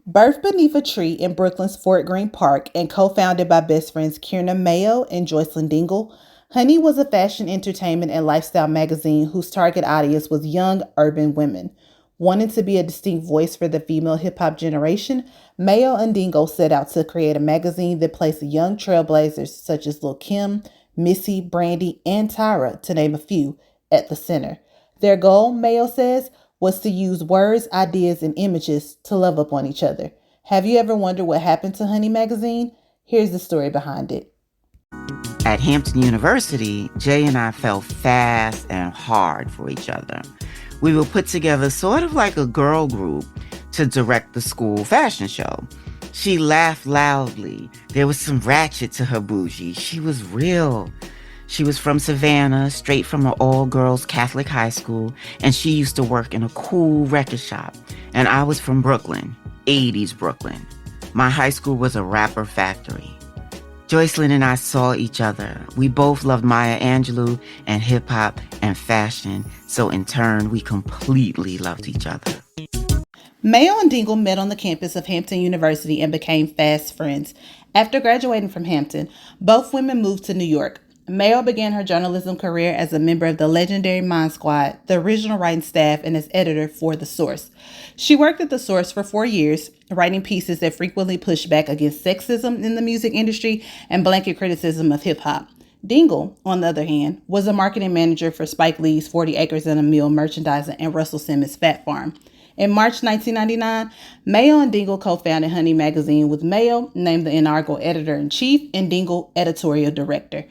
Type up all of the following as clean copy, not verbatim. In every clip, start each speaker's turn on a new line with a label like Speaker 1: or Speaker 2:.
Speaker 1: Birthed beneath a tree in Brooklyn's Fort Greene Park and co-founded by best friends Kierna Mayo and Joicelyn Dingle, Honey was a fashion, entertainment, and lifestyle magazine whose target audience was young urban women. Wanting to be a distinct voice for the female hip hop generation, Mayo and Dingle set out to create a magazine that placed young trailblazers such as Lil Kim, Missy, Brandy, and Tyra, to name a few, at the center. Their goal, Mayo says, was to use words, ideas, and images to love up on each other. Have you ever wondered what happened to Honey Magazine? Here's the story behind it.
Speaker 2: At Hampton University, Jay and I fell fast and hard for each other. We were put together sort of like a girl group to direct the school fashion show. She laughed loudly. There was some ratchet to her bougie. She was real. She was from Savannah, straight from an all-girls Catholic high school, and she used to work in a cool record shop. And I was from Brooklyn, 80s Brooklyn. My high school was a rapper factory. Joicelyn and I saw each other. We both loved Maya Angelou and hip-hop and fashion, so in turn, we completely loved each other.
Speaker 1: Mayo and Dingle met on the campus of Hampton University and became fast friends. After graduating from Hampton, both women moved to New York. Mayo began her journalism career as a member of the legendary Mind Squad, the original writing staff, and as editor for The Source. She worked at The Source for 4 years, writing pieces that frequently pushed back against sexism in the music industry and blanket criticism of hip-hop. Dingle, on the other hand, was a marketing manager for Spike Lee's 40 Acres and a Mule merchandising and Russell Simmons' Fat Farm. In March 1999, Mayo and Dingle co-founded Honey Magazine, with Mayo named the inaugural editor-in-chief and Dingle editorial director.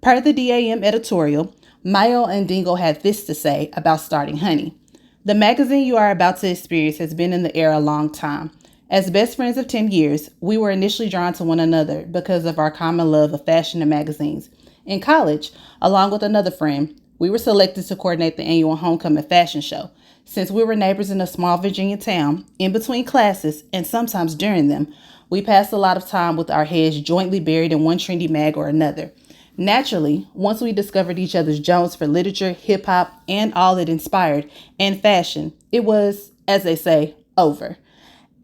Speaker 1: Per the DAM editorial, Mayo and Dingle had this to say about starting Honey. The magazine you are about to experience has been in the air a long time. As best friends of 10 years, we were initially drawn to one another because of our common love of fashion and magazines. In college, along with another friend, we were selected to coordinate the annual homecoming fashion show. Since we were neighbors in a small Virginia town, in between classes and sometimes during them, we passed a lot of time with our heads jointly buried in one trendy mag or another. Naturally, once we discovered each other's Jones for literature, hip-hop, and all it inspired, and fashion, it was, as they say, over.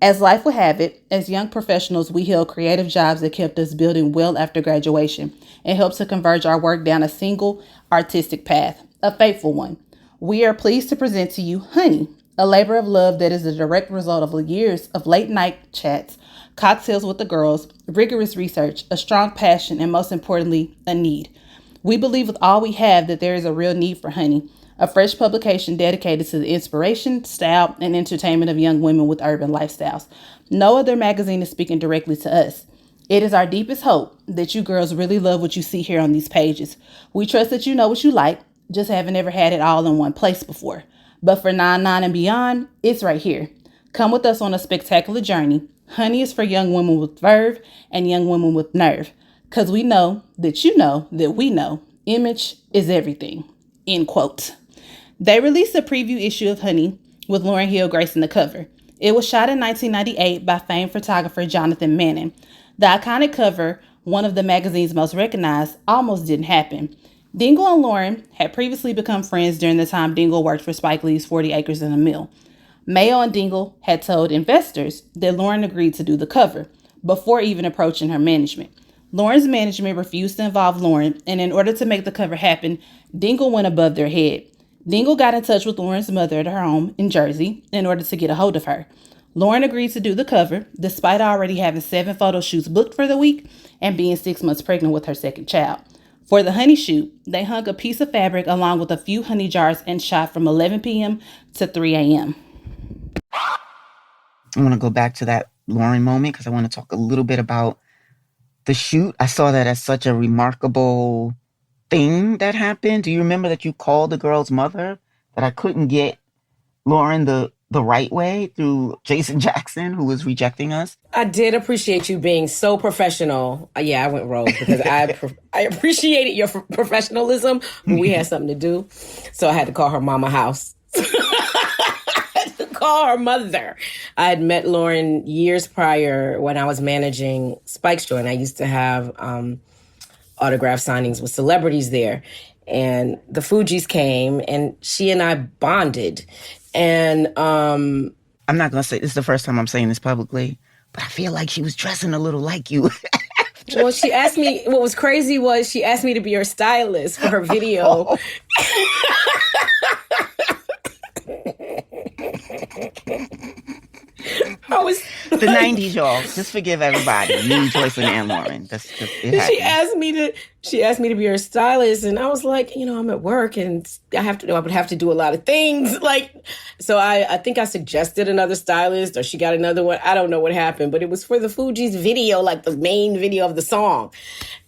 Speaker 1: As life would have it, as young professionals, we held creative jobs that kept us building well after graduation and helped to converge our work down a single artistic path, a fateful one. We are pleased to present to you Honey, a labor of love that is a direct result of years of late-night chats, cocktails with the girls, rigorous research, a strong passion, and most importantly, a need. We believe with all we have that there is a real need for Honey, a fresh publication dedicated to the inspiration, style, and entertainment of young women with urban lifestyles. No other magazine is speaking directly to us. It is our deepest hope that you girls really love what you see here on these pages. We trust that you know what you like, just haven't ever had it all in one place before. But for 9-9 and beyond, it's right here. Come with us on a spectacular journey. Honey is for young women with verve and young women with nerve. Because we know that we know image is everything. End quote. They released a preview issue of Honey with Lauryn Hill gracing the cover. It was shot in 1998 by famed photographer Jonathan Manning. The iconic cover, one of the magazine's most recognized, almost didn't happen. Dingle and Lauryn had previously become friends during the time Dingle worked for Spike Lee's 40 Acres and a Mill. Mayo and Dingle had told investors that Lauryn agreed to do the cover before even approaching her management. Lauryn's management refused to involve Lauryn, and in order to make the cover happen, Dingle went above their head. Dingle got in touch with Lauryn's mother at her home in Jersey in order to get a hold of her. Lauryn agreed to do the cover, despite already having 7 photo shoots booked for the week and being 6 months pregnant with her second child. For the Honey shoot, they hung a piece of fabric along with a few honey jars and shot from 11 p.m. to 3 a.m.
Speaker 2: I want to go back to that Lauryn moment because I want to talk a little bit about the shoot. I saw that as such a remarkable thing that happened. Do you remember that you called the girl's mother that I couldn't get Lauryn the right way through Jason Jackson, who was rejecting us?
Speaker 3: I did appreciate you being so professional. Yeah, I went rogue because I appreciated your professionalism, but we had something to do. So I had to call her mama house. I had to call her mother. I had met Lauryn years prior when I was managing Spike's joint. I used to have autograph signings with celebrities there. And the Fugees came and she and I bonded. And
Speaker 2: I'm not going to say this is the first time I'm saying this publicly, but I feel like she was dressing a little like you.
Speaker 3: Well, she asked me, what was crazy was she asked me to be her stylist for her video. I was
Speaker 2: the 90s, y'all. Just forgive everybody. Me, Joicelyn, and Lauren. That's just it.
Speaker 3: She asked me to be her stylist, and I was like, I'm at work and I would have to do a lot of things. Like, so I think I suggested another stylist, or she got another one. I don't know what happened, but it was for the Fugees video, like the main video of the song.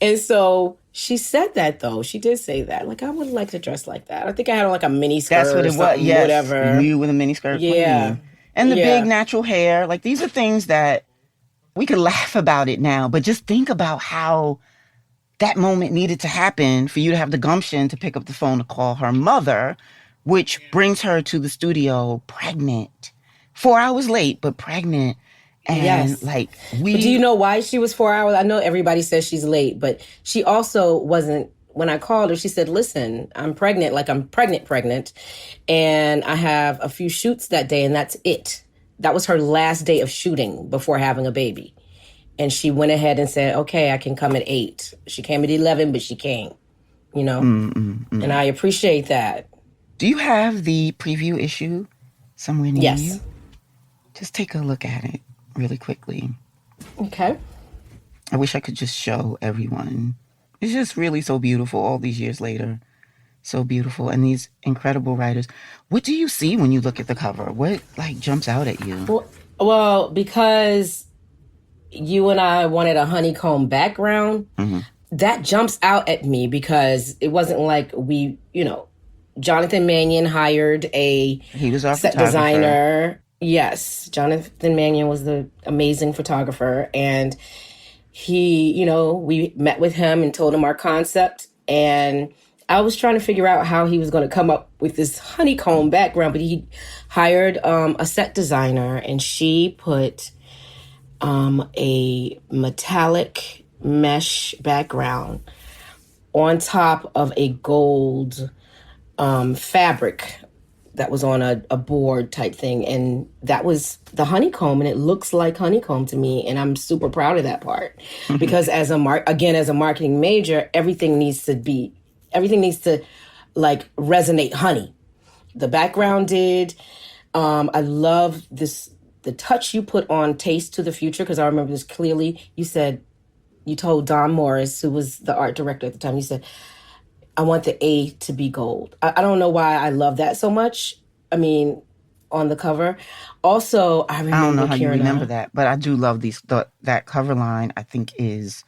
Speaker 3: And so she said that, though. She did say that. Like, I would like to dress like that. I think I had on like a mini skirt.
Speaker 2: That's what it was. Yes.
Speaker 3: Whatever.
Speaker 2: You with a mini skirt.
Speaker 3: Yeah.
Speaker 2: And the big natural hair. Like, these are things that we could laugh about it now, but just think about how that moment needed to happen for you to have the gumption to pick up the phone to call her mother, which brings her to the studio pregnant. 4 hours late, but pregnant. And
Speaker 3: yes.
Speaker 2: But
Speaker 3: do you know why she was 4 hours? I know everybody says she's late, but she also wasn't. When I called her, she said, listen, I'm pregnant, like I'm pregnant. And I have a few shoots that day, and that's it. That was her last day of shooting before having a baby. And she went ahead and said, okay, I can come at 8. She came at 11, but she came, And I appreciate that.
Speaker 2: Do you have the preview issue somewhere near you? Just take a look at it really quickly.
Speaker 3: Okay.
Speaker 2: I wish I could just show everyone. It's just really so beautiful all these years later. So beautiful. And these incredible writers. What do you see when you look at the cover? What jumps out at you?
Speaker 3: Well, because you and I wanted a honeycomb background, that jumps out at me because it wasn't like we, Jonathan Mannion hired he was our set designer. Yes, Jonathan Mannion was the amazing photographer, and he, we met with him and told him our concept, and I was trying to figure out how he was going to come up with this honeycomb background, but he hired a set designer, and she put a metallic mesh background on top of a gold fabric that was on a board type thing. And that was the honeycomb, and it looks like honeycomb to me. And I'm super proud of that part because as a marketing major, everything needs to like resonate honey. The background did. I love the touch you put on Taste to the Future, because I remember this clearly. You told Don Morris, who was the art director at the time, you said, I want the A to be gold. I don't know why I love that so much. I mean, on the cover. Also, I don't know how
Speaker 2: you remember that, but I do love that cover line. I think is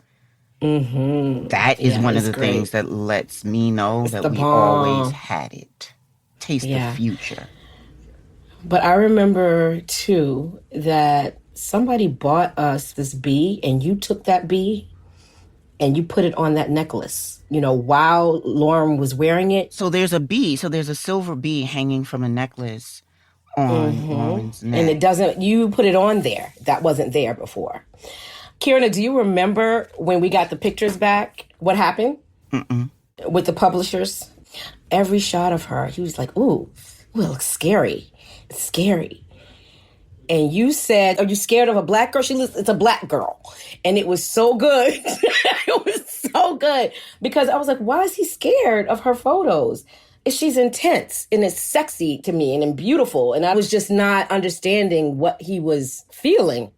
Speaker 2: that is one of the things that lets me know that we always had it. Taste the future.
Speaker 3: But I remember too that somebody bought us this bee, and you took that bee and you put it on that necklace, while Lauren was wearing it.
Speaker 2: So there's a bee. So there's a silver bee hanging from a necklace on Lauren's neck.
Speaker 3: And you put it on there. That wasn't there before. Kierna, do you remember when we got the pictures back, what happened with the publishers? Every shot of her, he was like, ooh, it looks scary. It's scary. And you said, are you scared of a black girl? It's a black girl. And it was so good. It was so good. Because I was like, why is he scared of her photos? She's intense and it's sexy to me and beautiful. And I was just not understanding what he was feeling.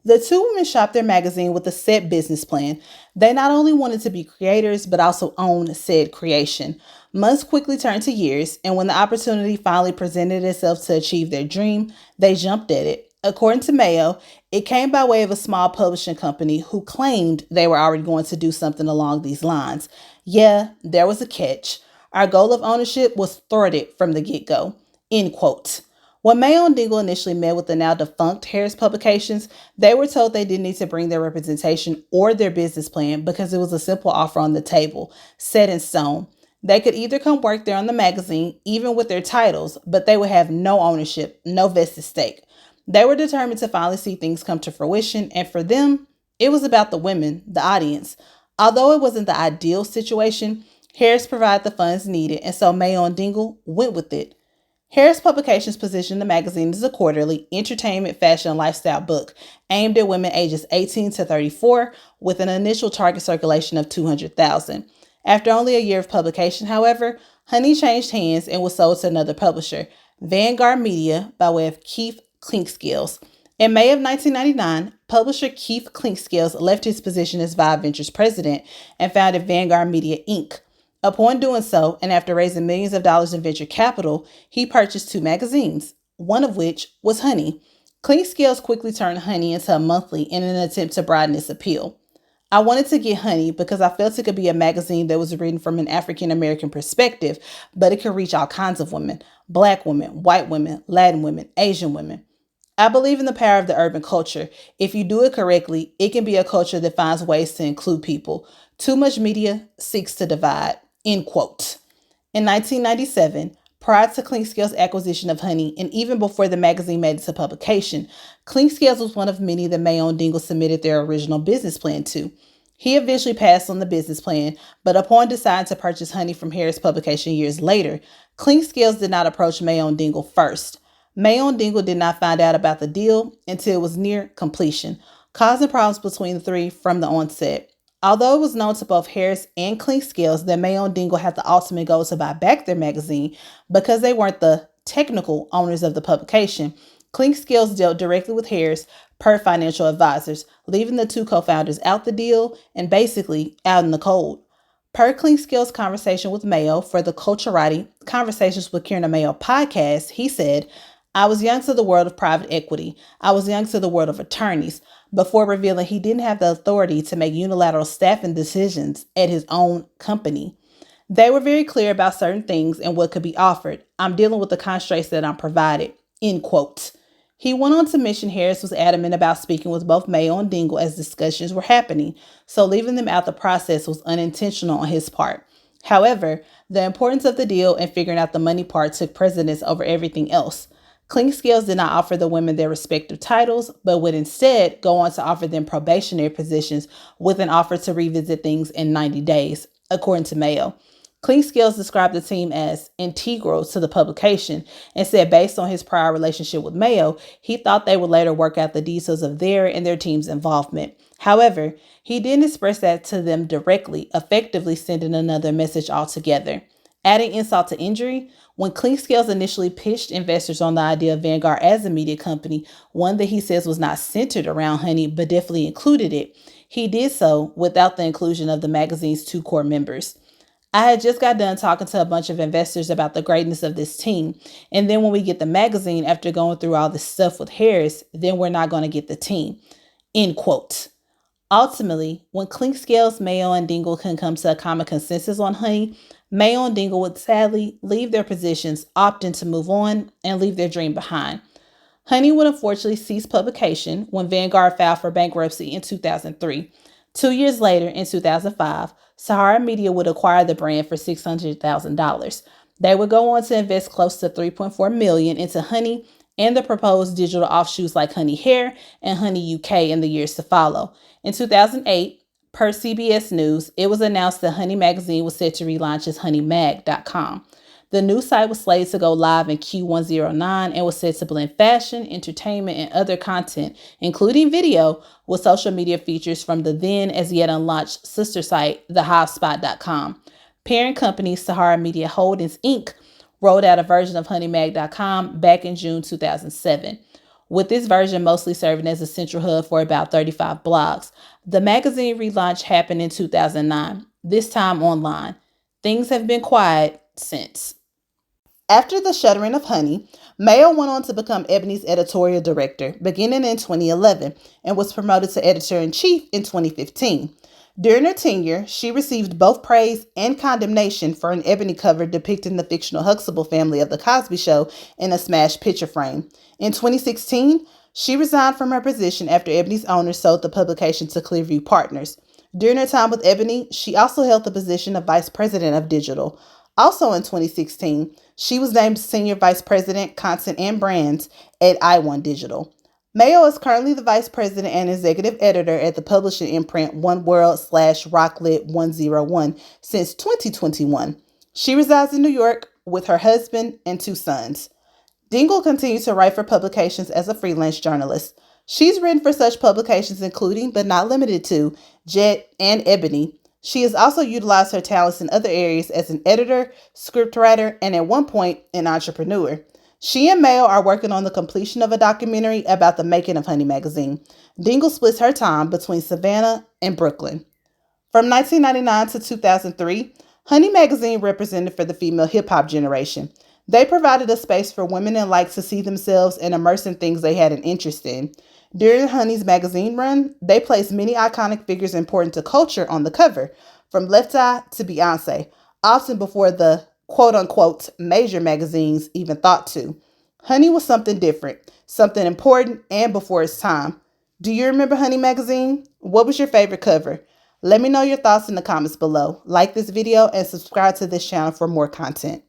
Speaker 1: The two women shopped their magazine with a set business plan. They not only wanted to be creators, but also own said creation. Months quickly turned to years, and when the opportunity finally presented itself to achieve their dream, they jumped at it. According to Mayo, it came by way of a small publishing company who claimed they were already going to do something along these lines. Yeah, there was a catch. Our goal of ownership was thwarted from the get-go. End quote. When Mayo and Dingle initially met with the now defunct Harris Publications, they were told they didn't need to bring their representation or their business plan because it was a simple offer on the table, set in stone. They could either come work there on the magazine, even with their titles, but they would have no ownership, no vested stake. They were determined to finally see things come to fruition, and for them, it was about the women, the audience. Although it wasn't the ideal situation, Harris provided the funds needed, and so Mayo and Dingle went with it. Harris Publications positioned the magazine as a quarterly entertainment, fashion, and lifestyle book aimed at women ages 18 to 34 with an initial target circulation of 200,000. After only a year of publication, however, Honey changed hands and was sold to another publisher, Vanguard Media, by way of Keith Clinkscales. In May of 1999, publisher Keith Clinkscales left his position as Vibe Ventures president and founded Vanguard Media Inc. Upon doing so, and after raising millions of dollars in venture capital, he purchased two magazines, one of which was Honey. Clinkscales quickly turned Honey into a monthly in an attempt to broaden its appeal. I wanted to get Honey because I felt it could be a magazine that was written from an African American perspective, but it could reach all kinds of women: Black women, white women, Latin women, Asian women. I believe in the power of the urban culture. If you do it correctly, it can be a culture that finds ways to include people. Too much media seeks to divide. End quote. In 1997, prior to Clinkscales' acquisition of Honey, and even before the magazine made it to publication, Clinkscales was one of many that Mayo and Dingle submitted their original business plan to. He eventually passed on the business plan, but upon deciding to purchase Honey from Harris Publication years later, Clinkscales did not approach Mayo and Dingle first. Mayo and Dingle did not find out about the deal until it was near completion, causing problems between the three from the onset. Although it was known to both Harris and Clinkscales that Mayo and Dingle had the ultimate goal to buy back their magazine, because they weren't the technical owners of the publication, Clinkscales dealt directly with Harris per financial advisors, leaving the two co-founders out the deal and basically out in the cold. Per Clinkscales' conversation with Mayo for the Culturati Conversations with Kierna Mayo podcast, he said, "I was young to the world of private equity. I was young to the world of attorneys," before revealing he didn't have the authority to make unilateral staffing decisions at his own company. They were very clear about certain things and what could be offered. "I'm dealing with the constraints that I'm provided." End quote. He went on to mention Harris was adamant about speaking with both Mayo and Dingle as discussions were happening, so leaving them out the process was unintentional on his part. However, the importance of the deal and figuring out the money part took precedence over everything else. Clinkscales did not offer the women their respective titles, but would instead go on to offer them probationary positions with an offer to revisit things in 90 days, according to Mayo. Clinkscales described the team as integral to the publication and said based on his prior relationship with Mayo, he thought they would later work out the details of their and their team's involvement. However, he didn't express that to them directly, effectively sending another message altogether. Adding insult to injury, when Clinkscales initially pitched investors on the idea of Vanguard as a media company, one that he says was not centered around Honey but definitely included it, he did so without the inclusion of the magazine's two core members. "I had just got done talking to a bunch of investors about the greatness of this team. And then when we get the magazine after going through all this stuff with Harris, then we're not going to get the team." End quote. Ultimately, when Clinkscales, Mayo, and Dingle can come to a common consensus on Honey, Mayo and Dingle would sadly leave their positions, opting to move on and leave their dream behind. Honey would unfortunately cease publication when Vanguard filed for bankruptcy in 2003. 2 years later, in 2005, Sahara Media would acquire the brand for $600,000. They would go on to invest close to $3.4 million into Honey and the proposed digital offshoots like Honey Hair and Honey UK in the years to follow. In 2008, per CBS News, it was announced that Honey Magazine was set to relaunch as honeymag.com. The new site was slated to go live in Q109 and was set to blend fashion, entertainment, and other content, including video, with social media features from the then as yet unlaunched sister site, thehighspot.com. Parent company Sahara Media Holdings, Inc. rolled out a version of honeymag.com back in June 2007. With this version mostly serving as a central hub for about 35 blogs. The magazine relaunch happened in 2009, this time online. Things have been quiet since. After the shuttering of Honey, Mayo went on to become Ebony's editorial director, beginning in 2011, and was promoted to editor-in-chief in 2015. During her tenure, she received both praise and condemnation for an Ebony cover depicting the fictional Huxtable family of The Cosby Show in a smashed picture frame. In 2016, she resigned from her position after Ebony's owner sold the publication to Clearview Partners. During her time with Ebony, she also held the position of Vice President of Digital. Also in 2016, she was named Senior Vice President, Content and Brands at iOne Digital. Mayo is currently the Vice President and Executive Editor at the publishing imprint One World/Rocklit 101 since 2021. She resides in New York with her husband and two sons. Dingle continues to write for publications as a freelance journalist. She's written for such publications including, but not limited to, Jet and Ebony. She has also utilized her talents in other areas as an editor, scriptwriter, and at one point, an entrepreneur. She and Mayo are working on the completion of a documentary about the making of Honey Magazine. Dingle splits her time between Savannah and Brooklyn. From 1999 to 2003, Honey Magazine represented for the female hip hop generation. They provided a space for women and likes to see themselves and immerse in things they had an interest in. During Honey's magazine run, they placed many iconic figures important to culture on the cover, from Left Eye to Beyonce, often before the quote unquote major magazines even thought to. Honey was something different, something important, and before its time. Do you remember Honey Magazine? What was your favorite cover? Let me know your thoughts in the comments below. Like this video and subscribe to this channel for more content.